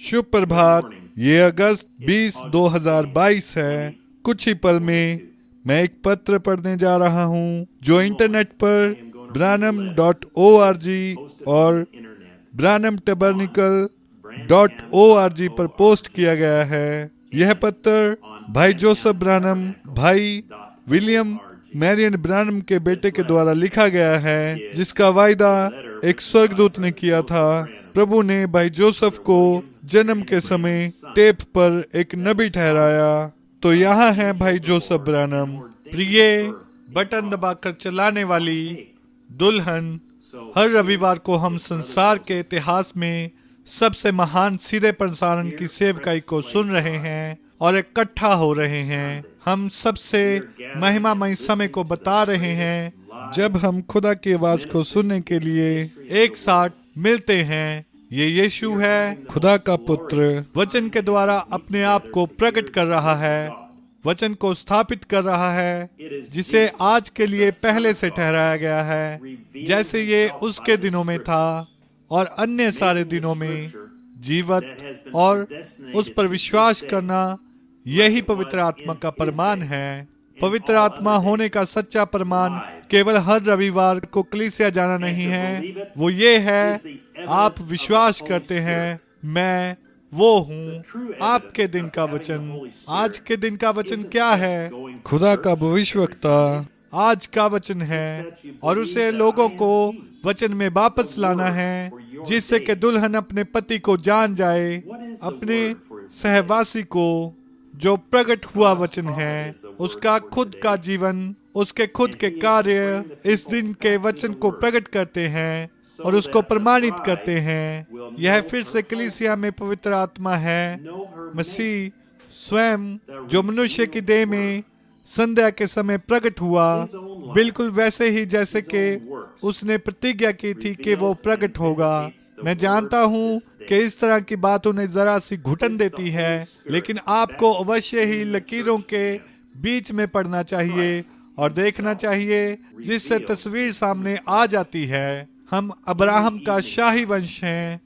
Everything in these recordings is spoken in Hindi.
शुभ प्रभात। ये अगस्त 20, 2022 है। कुछ ही पल में मैं एक पत्र पढ़ने जा रहा हूँ जो इंटरनेट पर branham.org और branhamtabernacle.org पर पोस्ट किया गया है। यह पत्र भाई जोसेफ ब्रानम, भाई विलियम मैरियन ब्रानम के बेटे के द्वारा लिखा गया है, जिसका वायदा एक स्वर्गदूत ने किया था। प्रभु ने भाई जोसेफ को जन्म के समय टेप पर एक नबी ठहराया। तो यहाँ है भाई जोसेफ ब्रानम। प्रिय बटन दबाकर चलाने वाली दुल्हन, हर रविवार को हम संसार के इतिहास में सबसे महान सीधे प्रसारण की सेवकाई को सुन रहे हैं और इकट्ठा हो रहे हैं। हम सबसे महिमामय समय को बता रहे हैं जब हम खुदा की आवाज को सुनने के लिए एक साथ मिलते हैं। ये यीशु है, खुदा का पुत्र, वचन के द्वारा अपने आप को प्रकट कर रहा है, वचन को स्थापित कर रहा है, जिसे आज के लिए पहले से ठहराया गया है, जैसे ये उसके दिनों में था और अन्य सारे दिनों में जीवित। और उस पर विश्वास करना यही पवित्र आत्मा का प्रमाण है। पवित्र आत्मा होने का सच्चा प्रमाण केवल हर रविवार को कलीसिया जाना नहीं है, वो ये है आप विश्वास करते हैं मैं वो हूँ। आपके दिन का वचन, आज के दिन का वचन क्या है? खुदा का भविष्यवक्ता आज का वचन है और उसे लोगों को वचन में वापस लाना है, जिससे कि दुल्हन अपने पति को जान जाए, अपने सहवासी को जो प्रकट हुआ वचन है, उसका खुद का जीवन, उसके खुद के कार्य इस दिन के वचन को प्रकट करते हैं और उसको प्रमाणित करते हैं। यह फिर से कलीसिया में पवित्र आत्मा है, मसीह स्वयं, जो मनुष्य की देह में संध्या के समय प्रकट हुआ, बिल्कुल वैसे ही जैसे कि उसने प्रतिज्ञा की थी कि वो प्रकट होगा। मैं जानता हूँ कि इस तरह की बात उन्हें जरा सी घुटन देती है, लेकिन आपको अवश्य ही लकीरों के बीच में पढ़ना चाहिए और देखना चाहिए, जिससे तस्वीर सामने आ जाती है। हम अब्राहम का शाही वंश हैं।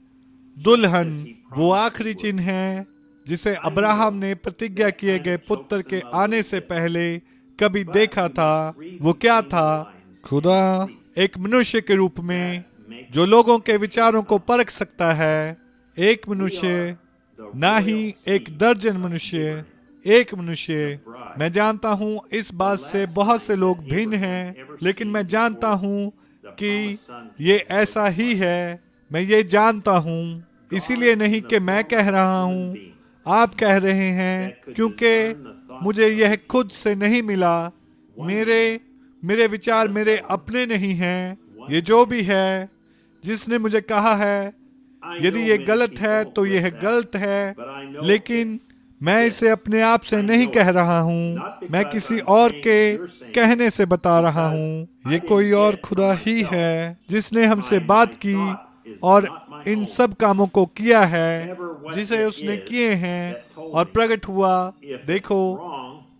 दुल्हन वो आखिरी चिन्ह है जिसे अब्राहम ने प्रतिज्ञा किए गए पुत्र के आने से पहले कभी देखा था। वो क्या था? खुदा एक मनुष्य के रूप में जो लोगों के विचारों को परख सकता है। एक मनुष्य, ना ही एक दर्जन मनुष्य, एक मनुष्य। मैं जानता हूँ इस बात से बहुत से लोग भिन्न हैं, लेकिन मैं जानता हूँ कि ये ऐसा ही है। मैं ये जानता हूँ, इसीलिए नहीं कि मैं कह रहा हूँ, आप कह रहे हैं, क्योंकि मुझे यह खुद से नहीं मिला। मेरे विचार मेरे अपने नहीं हैं। ये जो भी है जिसने मुझे कहा है, यदि ये गलत है तो यह गलत है, लेकिन मैं इसे अपने आप से नहीं कह रहा हूँ, मैं किसी और के कहने से बता रहा हूँ। ये कोई और खुदा ही है जिसने हमसे बात की और इन सब कामों को किया है जिसे उसने किए हैं और प्रकट हुआ। देखो,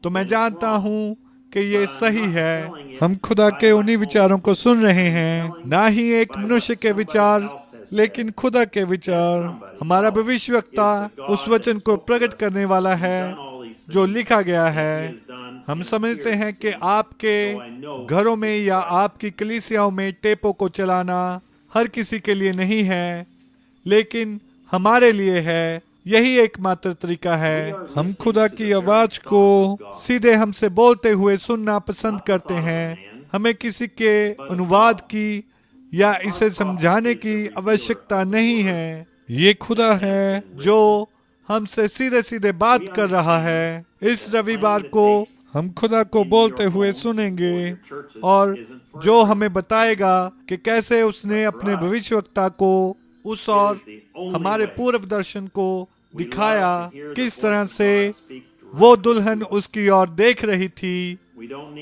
तो मैं जानता हूँ कि ये सही है। हम खुदा के उन्हीं विचारों को सुन रहे हैं, ना ही एक मनुष्य के विचार, लेकिन खुदा के विचार। हमारा भविष्यवक्ता उस वचन को प्रकट करने वाला है जो लिखा गया है। हम समझते हैं कि आपके घरों में या आपकी कलीसियाओं में टेपों को चलाना हर किसी के लिए नहीं है, लेकिन हमारे लिए है। यही एकमात्र तरीका है। हम खुदा की आवाज को सीधे हमसे बोलते हुए सुनना पसंद करते हैं। हमें किसी के अनुवाद की या इसे समझाने की आवश्यकता नहीं है। ये खुदा है जो हमसे सीधे सीधे बात कर रहा है। इस रविवार को हम खुदा को बोलते हुए सुनेंगे और जो हमें बताएगा कि कैसे उसने अपने भविष्यवक्ता को उस और हमारे पूर्व दर्शन को दिखाया, किस तरह से वो दुल्हन उसकी ओर देख रही थी,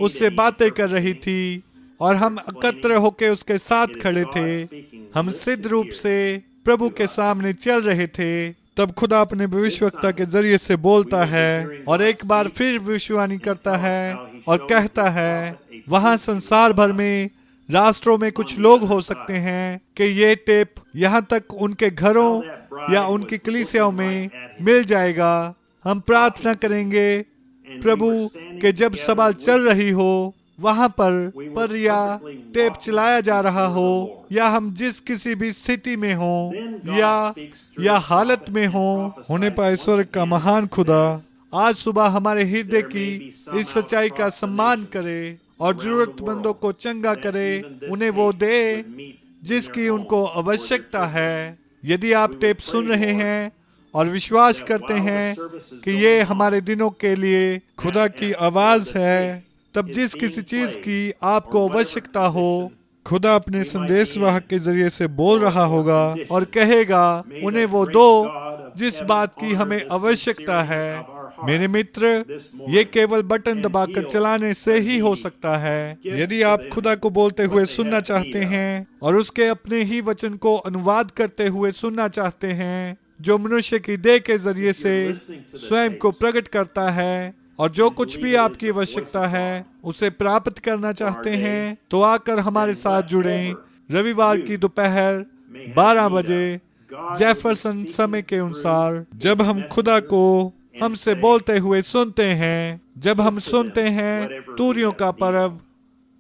उससे बातें कर रही थी और हम एकत्र होकर उसके साथ खड़े थे। हम सिद्ध रूप से प्रभु के सामने चल रहे थे। तब खुदा अपने भविष्यवक्ता के जरिए से बोलता है और एक बार फिर भविष्यवाणी करता है और कहता है, वहां संसार भर में राष्ट्रों में कुछ लोग हो सकते हैं कि ये टेप यहाँ तक उनके घरों या उनकी कलीसियाओं में मिल जाएगा। हम प्रार्थना करेंगे प्रभु कि जब सभा चल रही हो वहां पर या टेप चलाया जा रहा हो, या हम जिस किसी भी स्थिति में हो या हालत में हो, होने पर ईश्वर का महान खुदा आज सुबह हमारे हृदय की इस सच्चाई का सम्मान करे और जरूरतमंदों को चंगा करे, उन्हें वो दे जिसकी उनको आवश्यकता है। यदि आप टेप सुन रहे हैं और विश्वास करते हैं कि ये हमारे दिनों के लिए खुदा की आवाज है, तब जिस किसी चीज की आपको आवश्यकता हो, खुदा अपने संदेशवाहक के जरिए से बोल रहा होगा और कहेगा उन्हें वो दो जिस बात की हमें आवश्यकता है। मेरे मित्र, ये केवल बटन दबाकर चलाने से ही हो सकता है। यदि आप खुदा को बोलते हुए सुनना चाहते हैं और उसके अपने ही वचन को अनुवाद करते हुए सुनना चाहते हैं, जो मनुष्य की देह के जरिए से स्वयं को प्रकट करता है, और जो कुछ भी आपकी आवश्यकता है उसे प्राप्त करना चाहते हैं, तो आकर हमारे साथ जुड़ें रविवार की दोपहर 12 बजे जेफरसन समय के अनुसार, जब हम खुदा को हमसे बोलते हुए सुनते हैं। जब हम सुनते हैं तूरियों का पर्व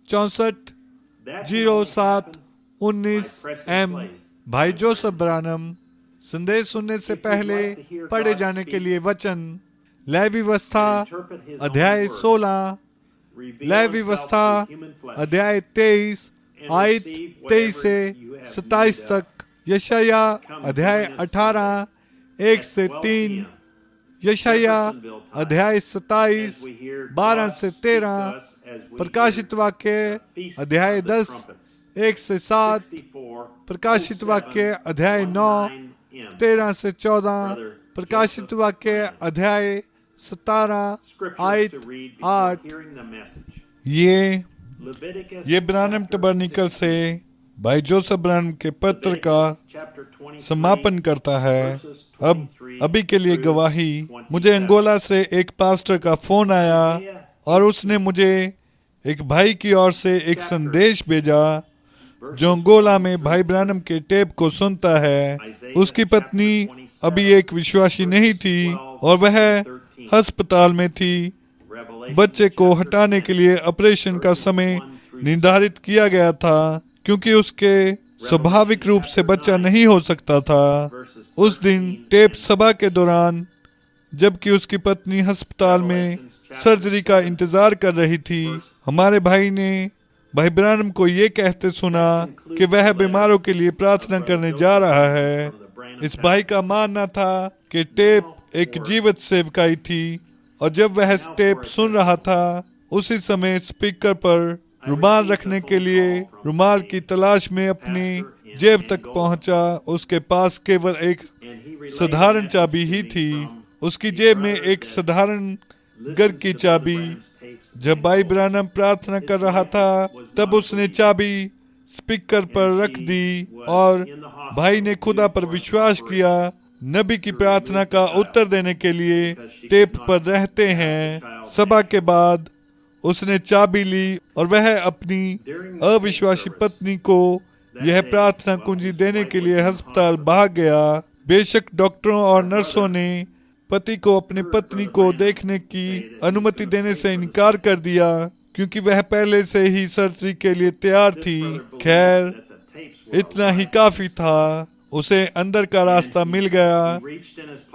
640719 M। भाई जोसेफ ब्रानम। संदेश सुनने से पहले पढ़े जाने के लिए वचन लय व्यवस्था अध्याय 16, लय व्यवस्था अध्याय 23 आयत 23 से 27 तक, यशाया अध्याय 18 1 से 3, यशाया अध्याय 27 12 से 13, प्रकाशित वाक्य अध्याय 10 1 से 7, प्रकाशित वाक्य अध्याय 9 13 से 14, प्रकाशित वाक्य अध्याय 17 आयत 8। ये ब्रानम टबरनिकल से भाई जोसेफ ब्रानम के पत्र का समापन करता है। अब अभी के लिए गवाही, मुझे अंगोला से एक पास्टर का फोन आया और उसने मुझे एक भाई की ओर से एक संदेश भेजा जो अंगोला में भाई ब्रानम के टेप को सुनता है। उसकी पत्नी अभी एक विश्वासी नहीं थी और वह अस्पताल में थी। बच्चे को हटाने के लिए ऑपरेशन का समय निर्धारित किया गया था, क्योंकि उसके स्वाभाविक रूप से बच्चा नहीं हो सकता था। उस दिन टेप सभा के दौरान, जबकि उसकी पत्नी अस्पताल में सर्जरी का इंतजार कर रही थी, हमारे भाई ने भाई ब्रानम को ये कहते सुना कि वह बीमारों के लिए प्रार्थना करने जा रहा है। इस भाई का मानना था कि टेप एक जीवित सेवकाई थी, और जब वह टेप सुन रहा था उसी समय स्पीकर पर रुमाल रखने के लिए रुमाल की तलाश में अपनी जेब तक पहुंचा। उसके पास केवल एक साधारण चाबी ही थी, उसकी जेब में एक साधारण घर की चाबी। जब भाई ब्रानम प्रार्थना कर रहा था तब उसने चाबी स्पीकर पर रख दी और भाई ने खुदा पर विश्वास किया। नबी की प्रार्थना का उत्तर देने के लिए टेप पर रहते हैं। सभा के बाद उसने चाबी ली और वह अपनी अविश्वासी पत्नी को यह प्रार्थना कुंजी देने के लिए अस्पताल भाग गया। बेशक डॉक्टरों और नर्सों ने पति को अपनी पत्नी को देखने की अनुमति देने से इनकार कर दिया, क्योंकि वह पहले से ही सर्जरी के लिए तैयार थी। खैर, इतना ही काफी था। उसे अंदर का रास्ता मिल गया,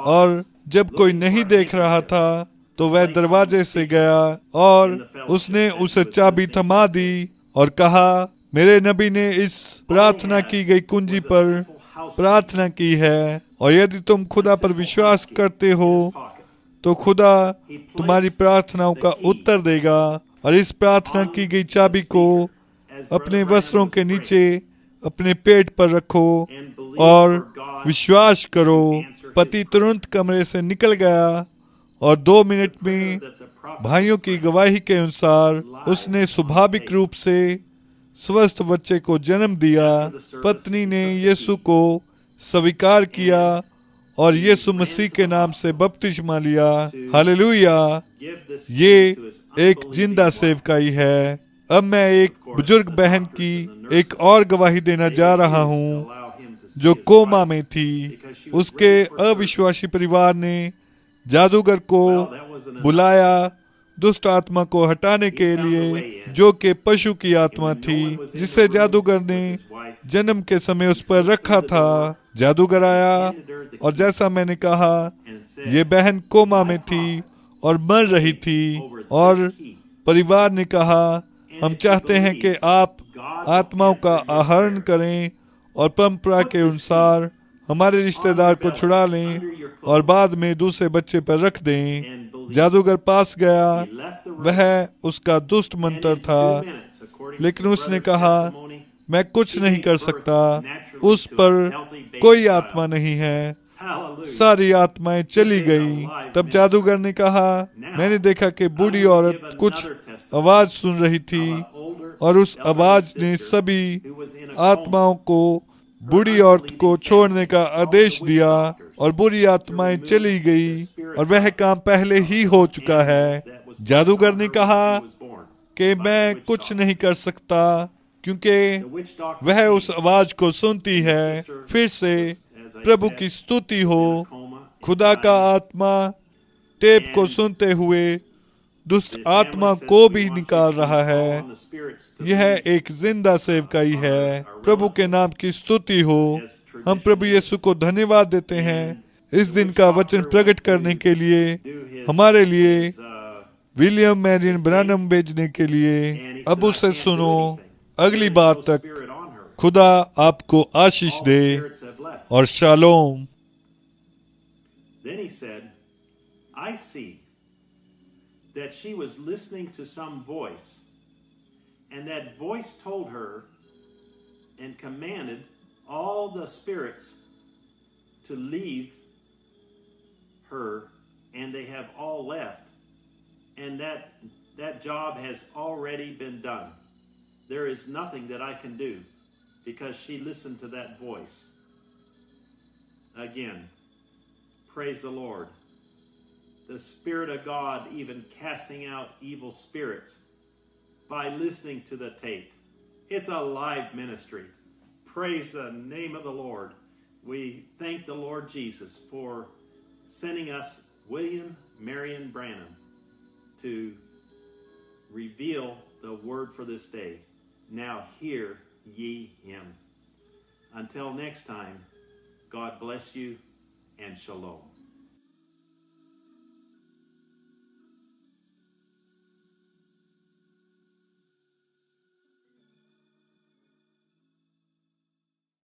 और जब कोई नहीं देख रहा था तो वह दरवाजे से गया और उसने उसे चाबी थमा दी और कहा, मेरे नबी ने इस प्रार्थना की गई कुंजी पर प्रार्थना की है, और यदि तुम खुदा पर विश्वास करते हो तो खुदा तुम्हारी प्रार्थनाओं का उत्तर देगा। और इस प्रार्थना की गई चाबी को अपने वस्त्रों के नीचे अपने पेट पर रखो और विश्वास करो। पति तुरंत कमरे से निकल गया और 2 मिनट में भाइयों की गवाही के अनुसार उसने स्वाभाविक रूप से स्वस्थ बच्चे को जन्म दिया। पत्नी ने यीशु को स्वीकार किया और यीशु मसीह के नाम से बपतिस्मा लिया। हालेलुया! ये एक जिंदा सेवकाई है। अब मैं एक बुजुर्ग बहन की एक और गवाही देना जा रहा हूँ। जो कोमा में थी। उसके अविश्वासी परिवार ने जादूगर को बुलाया दुष्ट आत्मा को हटाने के लिए, जो कि पशु की आत्मा थी, जिसे जादूगर ने जन्म के समय उस पर रखा था। जादूगर आया और जैसा मैंने कहा, ये बहन कोमा में थी और मर रही थी, और परिवार ने कहा, हम चाहते हैं कि आप आत्माओं का आहरण करें और परंपरा के अनुसार हमारे रिश्तेदार को छुड़ा लें और बाद में दूसरे बच्चे पर रख दें। जादूगर पास गया, वह उसका दुष्ट मंत्र था, लेकिन उसने कहा, मैं कुछ नहीं कर सकता, उस पर कोई आत्मा नहीं है। सारी आत्माएं चली गई। तब जादूगर ने कहा, मैंने देखा कि बूढ़ी औरत कुछ आवाज सुन रही थी और उस आवाज ने सभी आत्माओं को बूढ़ी औरत को छोड़ने का आदेश दिया और बुरी आत्माएं चली गई, और वह काम पहले ही हो चुका है। जादूगर ने कहा कि मैं कुछ नहीं कर सकता, क्योंकि वह उस आवाज को सुनती है। फिर से प्रभु की स्तुति हो। खुदा का आत्मा टेप को सुनते हुए दुष्ट आत्मा को भी निकाल रहा है। यह एक जिंदा सेवकाई है। प्रभु के नाम की स्तुति हो। हम प्रभु यीशु को धन्यवाद देते हैं इस दिन का वचन प्रकट करने के लिए, हमारे लिए विलियम मैरियन ब्रानम भेजने के लिए। अब उसे सुनो। अगली बार तक खुदा आपको आशीष दे और shalom. Then he said, I see that she was listening to some voice, and that voice told her and commanded all the spirits to leave her, and they have all left, and that job has already been done. There is nothing that I can do because she listened to that voice. Again, praise the Lord. The Spirit of God even casting out evil spirits by listening to the tape. It's a live ministry. Praise the name of the Lord. We thank the Lord Jesus for sending us William Marion Branham to reveal the word for this day. Now hear ye him. Until next time, God bless you and shalom.